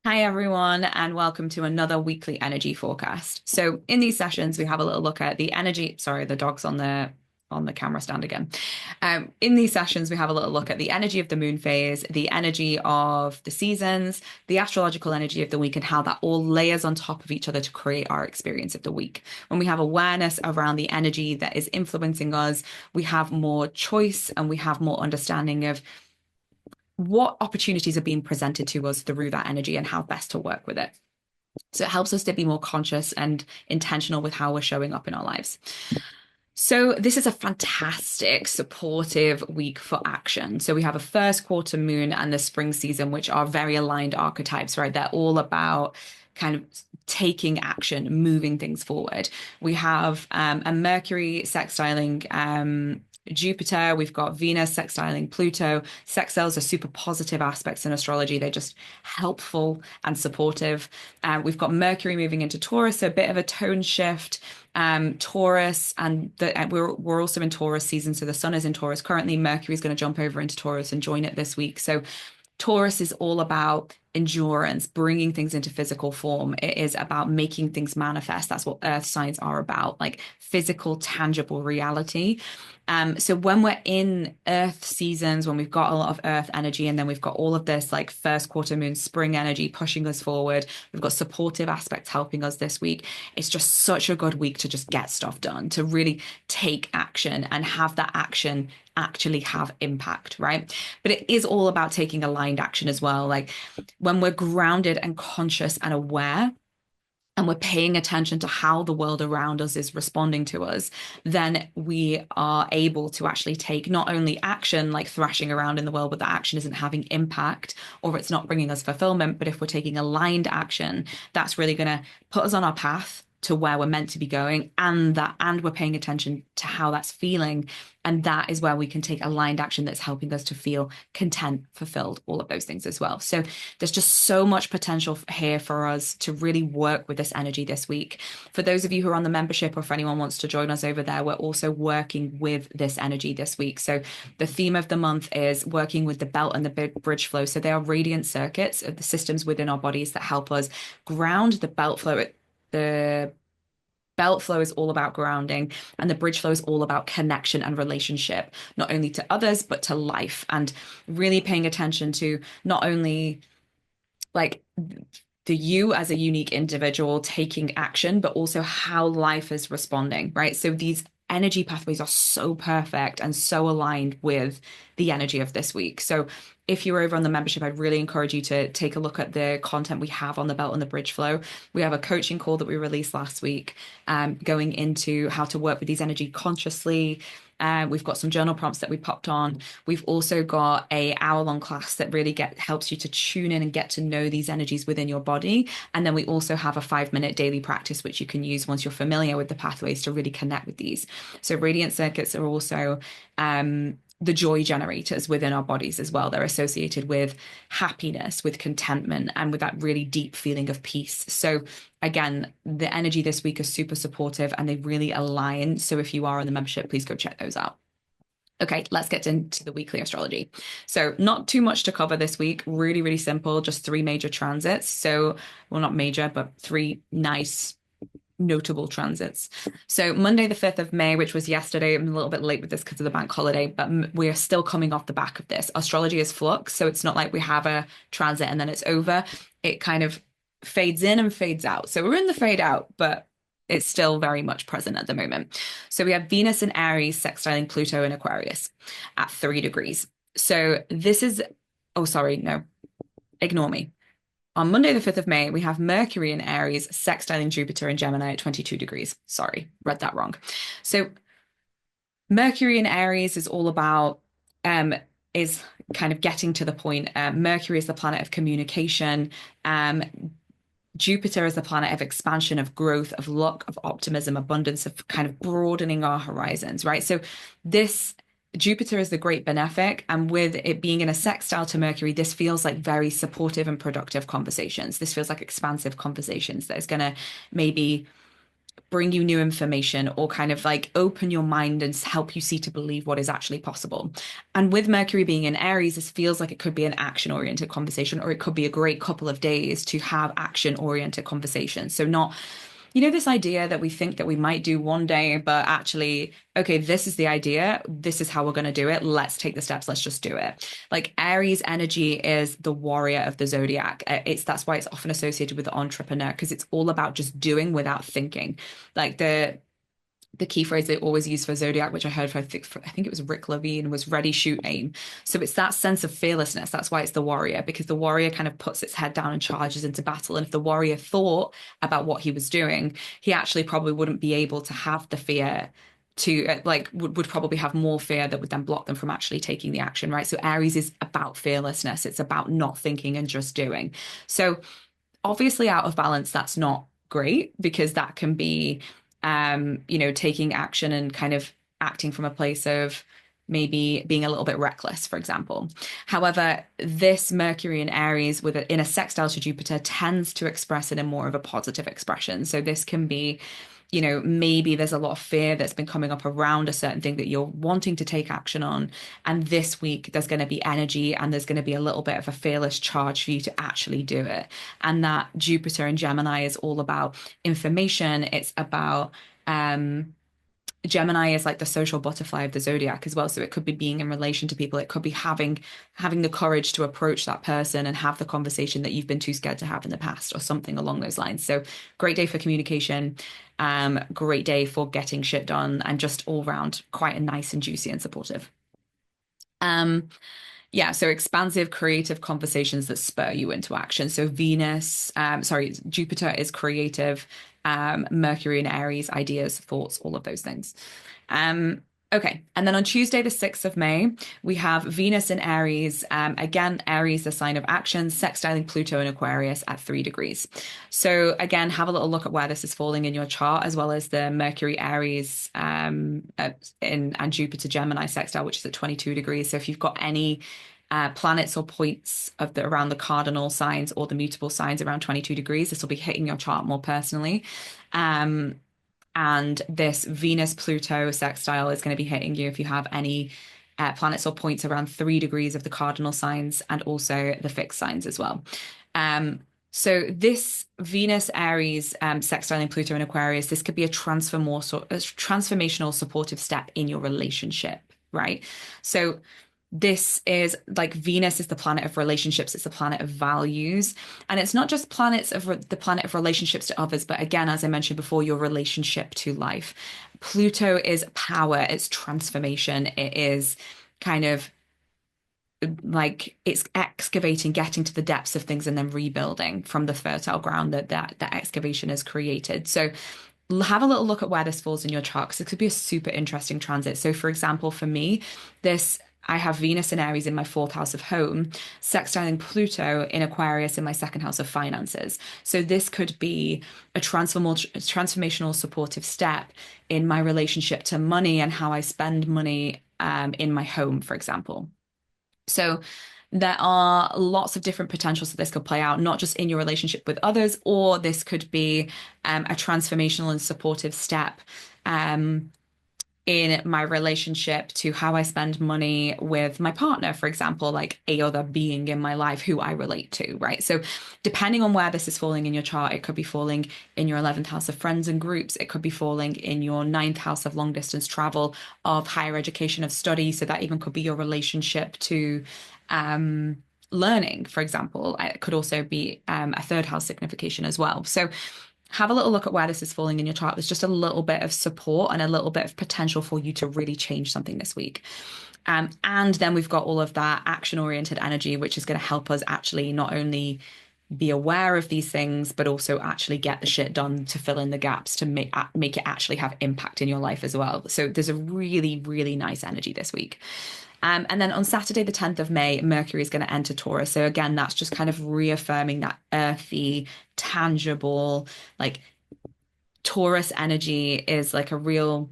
Hi, everyone, and welcome to another weekly energy forecast. So, in these sessions, we have a little look at the energy. Sorry, the dog's on the camera stand again. In these sessions, we have a little look at the energy of the moon phase, the energy of the seasons, the astrological energy of the week, and how that all layers on top of each other to create our experience of the week. When we have awareness around the energy that is influencing us, we have more choice and we have more understanding of what opportunities are being presented to us through that energy and how best to work with it. So it helps us to be more conscious and intentional with how we're showing up in our lives. So this is a fantastic, supportive week for action. So we have a first quarter moon and the spring season, which are very aligned archetypes, right? They're all about kind of taking action, moving things forward. We have a Mercury sextiling Jupiter, we've got Venus sextiling Pluto. Sextiles are super positive aspects in astrology. They're just helpful and supportive. We've got Mercury moving into Taurus, so a bit of a tone shift. Taurus, and we're also in Taurus season, so the sun is in Taurus currently. Mercury is going to jump over into Taurus and join it this week. So Taurus is all about endurance, bringing things into physical form. It is about making things manifest. That's what earth signs are about, like physical, tangible reality. So when we're in earth seasons, when we've got a lot of earth energy, and then we've got all of this like first quarter moon spring energy pushing us forward, we've got supportive aspects helping us this week. It's just such a good week to just get stuff done, to really take action and have that action actually have impact, right? But it is all about taking aligned action as well. Like when we're grounded and conscious and aware, and we're paying attention to how the world around us is responding to us, then we are able to actually take not only action, like thrashing around in the world, but that action isn't having impact or it's not bringing us fulfillment. But if we're taking aligned action, that's really going to put us on our path to where we're meant to be going, and we're paying attention to how that's feeling, and that is where we can take aligned action that's helping us to feel content, fulfilled, all of those things as well. So there's just so much potential here for us to really work with this energy this week. For those of you who are on the membership, or if anyone wants to join us over there, we're also working with this energy this week. So the theme of the month is working with the belt and the bridge flow. So they are radiant circuits of the systems within our bodies that help us ground the belt flow. The belt flow is all about grounding, and the bridge flow is all about connection and relationship, not only to others, but to life, and really paying attention to not only like the you as a unique individual taking action, but also how life is responding, right? So these energy pathways are so perfect and so aligned with the energy of this week. So if you're over on the membership, I'd really encourage you to take a look at the content we have on the belt and the bridge flow. We have a coaching call that we released last week, going into how to work with these energy consciously. We've got some journal prompts that we popped on. We've also got a hour-long class that really helps you to tune in and get to know these energies within your body. And then we also have a 5-minute daily practice, which you can use once you're familiar with the pathways to really connect with these. So radiant circuits are also the joy generators within our bodies as well. They're associated with happiness, with contentment, and with that really deep feeling of peace. So again, the energy this week is super supportive and they really align. So if you are on the membership, please go check those out. Okay, let's get into the weekly astrology. So not too much to cover this week. Really, really simple. Just 3 major transits. So, well, not major, but 3 nice notable transits. So Monday, the 5th of May, which was yesterday, I'm a little bit late with this because of the bank holiday, but we are still coming off the back of this. Astrology is flux, so it's not like we have a transit and then it's over. It kind of fades in and fades out. So we're in the fade out, but it's still very much present at the moment. So we have Venus in Aries sextiling Pluto in Aquarius at 3 degrees. So this is, oh, sorry, no, ignore me. On Monday, the 5th of May, we have Mercury in Aries sextiling Jupiter in Gemini at 22 degrees. Sorry, read that wrong. So Mercury in Aries is all about, is kind of getting to the point. Mercury is the planet of communication. Jupiter is the planet of expansion, of growth, of luck, of optimism, abundance, of kind of broadening our horizons, right? So this Jupiter is the great benefic, and with it being in a sextile to Mercury, this feels like very supportive and productive conversations. This feels like expansive conversations that is going to maybe bring you new information or kind of like open your mind and help you see to believe what is actually possible. And with Mercury being in Aries, this feels like it could be an action-oriented conversation, or it could be a great couple of days to have action-oriented conversations. So not, this idea that we think that we might do one day, but actually, okay, this is the idea. This is how we're going to do it. Let's take the steps. Let's just do it. Like Aries energy is the warrior of the zodiac. That's why it's often associated with the entrepreneur, because it's all about just doing without thinking. Like the key phrase they always use for zodiac, which I heard I think it was Rick Levine, was ready, shoot, aim. So it's that sense of fearlessness. That's why it's the warrior, because the warrior kind of puts its head down and charges into battle. And if the warrior thought about what he was doing, he actually probably wouldn't be able to have the fear to would probably have more fear that would then block them from actually taking the action, right? So Aries is about fearlessness. It's about not thinking and just doing. So obviously out of balance, that's not great, because that can be taking action and kind of acting from a place of maybe being a little bit reckless, for example. However, this Mercury in Aries in a sextile to Jupiter tends to express it in more of a positive expression. So this can be, maybe there's a lot of fear that's been coming up around a certain thing that you're wanting to take action on. And this week, there's going to be energy and there's going to be a little bit of a fearless charge for you to actually do it. And that Jupiter in Gemini is all about information. It's about, Gemini is like the social butterfly of the zodiac as well. So it could be being in relation to people. It could be having the courage to approach that person and have the conversation that you've been too scared to have in the past, or something along those lines. So great day for communication, great day for getting shit done, and just all round quite a nice and juicy and supportive. Yeah, so expansive, creative conversations that spur you into action. So Jupiter is creative, Mercury in Aries, ideas, thoughts, all of those things. Okay, and then on Tuesday, the 6th of May, we have Venus in Aries. Again, Aries, the sign of action, sextiling Pluto in Aquarius at 3 degrees. So again, have a little look at where this is falling in your chart, as well as the Mercury Aries and Jupiter Gemini sextile, which is at 22 degrees. So if you've got any planets or points around the cardinal signs or the mutable signs around 22 degrees, this will be hitting your chart more personally. And this Venus-Pluto sextile is going to be hitting you if you have any planets or points around 3 degrees of the cardinal signs, and also the fixed signs as well. So this Venus Aries sextiling Pluto in Aquarius, this could be a transformational supportive step in your relationship, right? So this is like Venus is the planet of relationships. It's the planet of values. And it's not just the planet of relationships to others, but again, as I mentioned before, your relationship to life. Pluto is power, it's transformation. It is kind of like it's excavating, getting to the depths of things and then rebuilding from the fertile ground that excavation has created. So have a little look at where this falls in your chart, because it could be a super interesting transit. So for example, for me, I have Venus and Aries in my 4th house of home, sextiling Pluto in Aquarius in my 2nd house of finances. So this could be a transformational supportive step in my relationship to money and how I spend money in my home, for example. So there are lots of different potentials that this could play out, not just in your relationship with others, or this could be a transformational and supportive step in my relationship to how I spend money with my partner, for example, like a other being in my life who I relate to, right? So depending on where this is falling in your chart, it could be falling in your 11th house of friends and groups. It could be falling in your 9th house of long distance travel, of higher education, of study. So that even could be your relationship to learning, for example. It could also be a 3rd house signification as well. So have a little look at where this is falling in your chart. There's just a little bit of support and a little bit of potential for you to really change something this week. And then we've got all of that action-oriented energy, which is going to help us actually not only be aware of these things, but also actually get the shit done to fill in the gaps, to make it actually have impact in your life as well. So there's a really, really nice energy this week. And then on Saturday, the 10th of May, Mercury is going to enter Taurus. So again, that's just kind of reaffirming that earthy, tangible, like Taurus energy is like a real,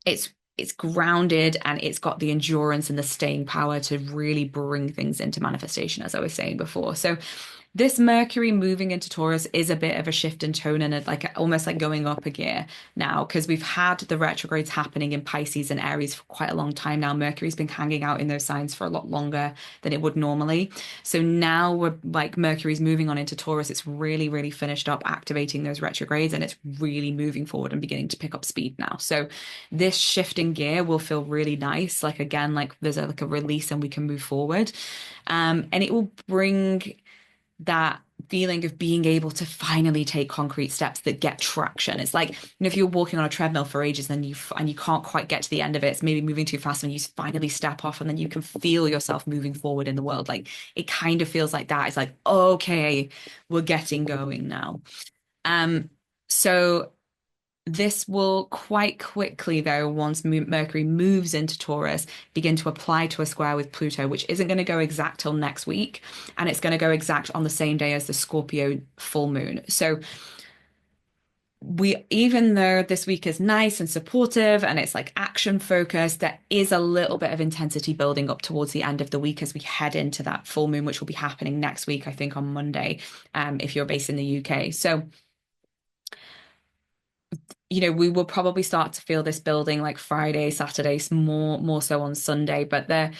it's grounded, and it's got the endurance and the staying power to really bring things into manifestation, as I was saying before. So This Mercury moving into Taurus is a bit of a shift in tone and like almost like going up a gear now because we've had the retrogrades happening in Pisces and Aries for quite a long time now. Mercury's been hanging out in those signs for a lot longer than it would normally. So now we're like Mercury's moving on into Taurus. It's really, really finished up activating those retrogrades and it's really moving forward and beginning to pick up speed now. So this shift in gear will feel really nice. Like again, like there's like a release and we can move forward. And it will bring that feeling of being able to finally take concrete steps that get traction. It's like, if you're walking on a treadmill for ages and you can't quite get to the end of it, it's maybe moving too fast and you finally step off and then you can feel yourself moving forward in the world. Like it kind of feels like that. It's like, okay, we're getting going now. So this will quite quickly, though, once Mercury moves into Taurus, begin to apply to a square with Pluto, which isn't going to go exact till next week. And it's going to go exact on the same day as the Scorpio full moon. So even though this week is nice and supportive and it's like action focused, there is a little bit of intensity building up towards the end of the week as we head into that full moon, which will be happening next week, I think on Monday, if you're based in the UK. So we will probably start to feel this building like Friday, Saturday, more so on Sunday. But the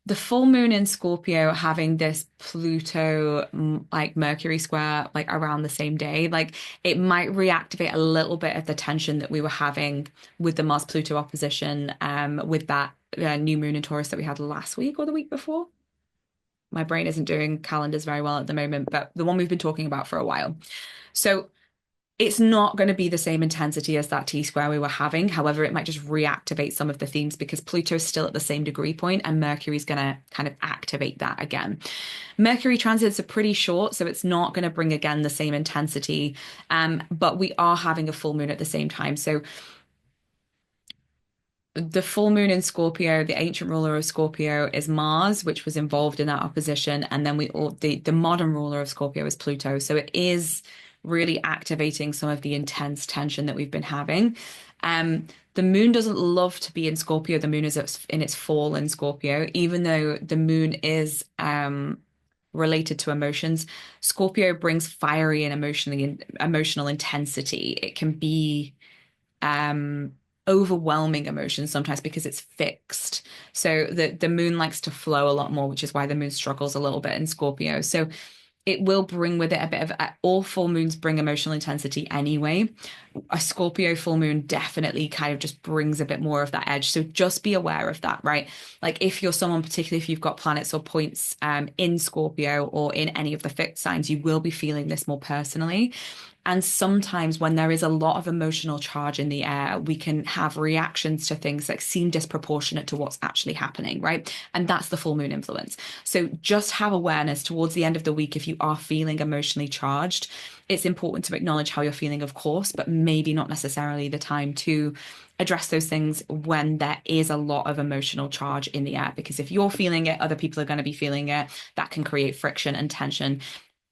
the full moon in Scorpio having this Pluto like Mercury square like around the same day, like it might reactivate a little bit of the tension that we were having with the Mars Pluto opposition, with that new moon in Taurus that we had last week or the week before. My brain isn't doing calendars very well at the moment, but the one we've been talking about for a while. So it's not going to be the same intensity as that T square we were having. However, it might just reactivate some of the themes because Pluto's still at the same degree point and Mercury's going to kind of activate that again. Mercury transits are pretty short, so it's not going to bring again the same intensity. But we are having a full moon at the same time. So the full moon in Scorpio, the ancient ruler of Scorpio is Mars, which was involved in that opposition, and then the modern ruler of Scorpio is Pluto. So it is really activating some of the intense tension that we've been having. The moon doesn't love to be in Scorpio. The moon is in its fall in Scorpio, even though the moon is related to emotions. Scorpio brings fiery and emotional intensity. It can be um overwhelming emotions sometimes because it's fixed. So the moon likes to flow a lot more, which is why the moon struggles a little bit in Scorpio. So it will bring with it a bit of all full moons bring emotional intensity anyway. A Scorpio full moon definitely kind of just brings a bit more of that edge. So just be aware of that, right? Like if you're someone, particularly if you've got planets or points in Scorpio or in any of the fixed signs, you will be feeling this more personally. And sometimes when there is a lot of emotional charge in the air, we can have reactions to things that seem disproportionate to what's actually happening, right? And that's the full moon influence. So just have awareness towards the end of the week if you are feeling emotionally charged. It's important to acknowledge how you're feeling, of course, but maybe not necessarily the time to address those things when there is a lot of emotional charge in the air. Because if you're feeling it, other people are going to be feeling it. That can create friction and tension.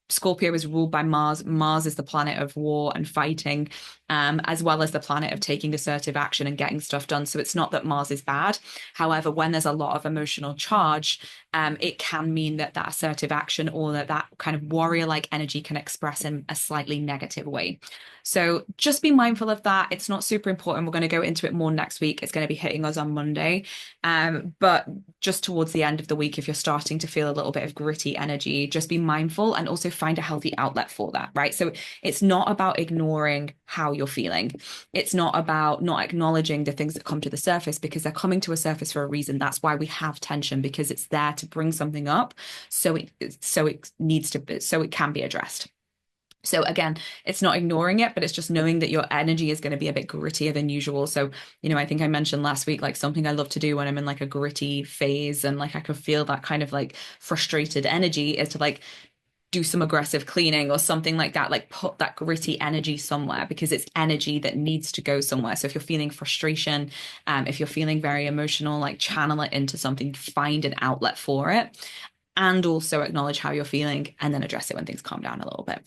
Scorpio is ruled by Mars. Mars is the planet of war and fighting, as well as the planet of taking assertive action and getting stuff done. So it's not that Mars is bad. However, when there's a lot of emotional charge, it can mean that that assertive action or that kind of warrior-like energy can express in a slightly negative way. So just be mindful of that. It's not super important. We're going to go into it more next week. It's going to be hitting us on Monday. But just towards the end of the week, if you're starting to feel a little bit of gritty energy, just be mindful and also find a healthy outlet for that, right? So it's not about ignoring how you're feeling. It's not about not acknowledging the things that come to the surface because they're coming to a surface for a reason. That's why we have tension, because it's there to bring something up. So it can be addressed. So again, it's not ignoring it, but it's just knowing that your energy is going to be a bit grittier than usual. So, I think I mentioned last week, like something I love to do when I'm in like a gritty phase and like I can feel that kind of like frustrated energy is to like do some aggressive cleaning or something like that, like put that gritty energy somewhere because it's energy that needs to go somewhere. So if you're feeling frustration, if you're feeling very emotional, like channel it into something, find an outlet for it. And also acknowledge how you're feeling and then address it when things calm down a little bit.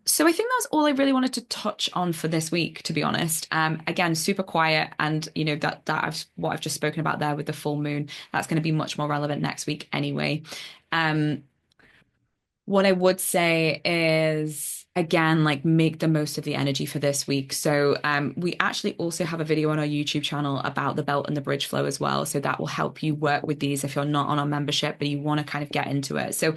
So I think that's all I really wanted to touch on for this week, to be honest. Again, super quiet, and what I've just spoken about there with the full moon, that's going to be much more relevant next week anyway. What I would say is, again, like make the most of the energy for this week. So we actually also have a video on our YouTube channel about the belt and the bridge flow as well. So that will help you work with these if you're not on our membership, but you want to kind of get into it. So,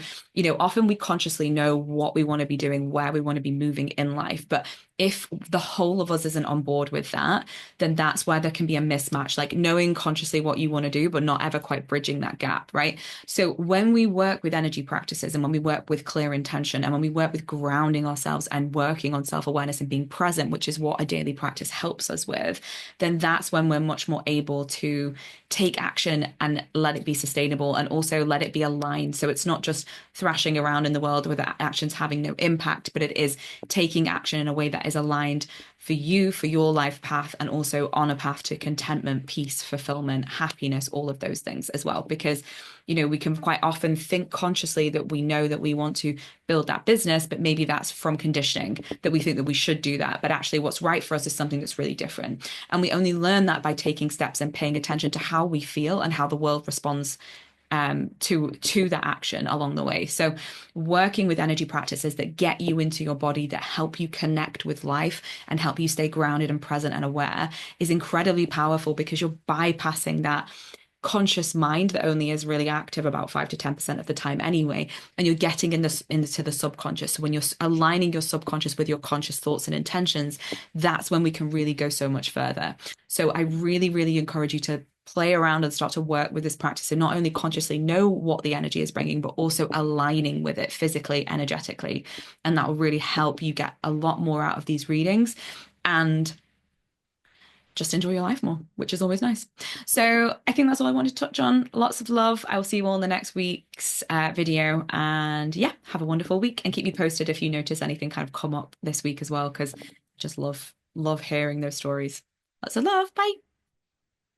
often we consciously know what we want to be doing, where we want to be moving in life. But if the whole of us isn't on board with that, then that's where there can be a mismatch, like knowing consciously what you want to do, but not ever quite bridging that gap, right? So when we work with energy practices and when we work with clear intention and when we work with grounding ourselves and working on self-awareness and being present, which is what a daily practice helps us with, then that's when we're much more able to take action and let it be sustainable and also let it be aligned. So it's not just thrashing around in the world with actions having no impact, but it is taking action in a way that is aligned for you, for your life path, and also on a path to contentment, peace, fulfillment, happiness, all of those things as well. Because, we can quite often think consciously that we know that we want to build that business, but maybe that's from conditioning that we think that we should do that. But actually, what's right for us is something that's really different. And we only learn that by taking steps and paying attention to how we feel and how the world responds to that action along the way. So working with energy practices that get you into your body, that help you connect with life and help you stay grounded and present and aware is incredibly powerful because you're bypassing that conscious mind that only is really active about 5 to 10% of the time anyway, and you're getting into the subconscious. So when you're aligning your subconscious with your conscious thoughts and intentions, that's when we can really go so much further. So I really, really encourage you to play around and start to work with this practice and not only consciously know what the energy is bringing, but also aligning with it physically, energetically. And that will really help you get a lot more out of these readings and just enjoy your life more, which is always nice. So I think that's all I wanted to touch on. Lots of love. I will see you all in the next week's video. And yeah, have a wonderful week and keep me posted if you notice anything kind of come up this week as well, because just love hearing those stories. Lots of love. Bye.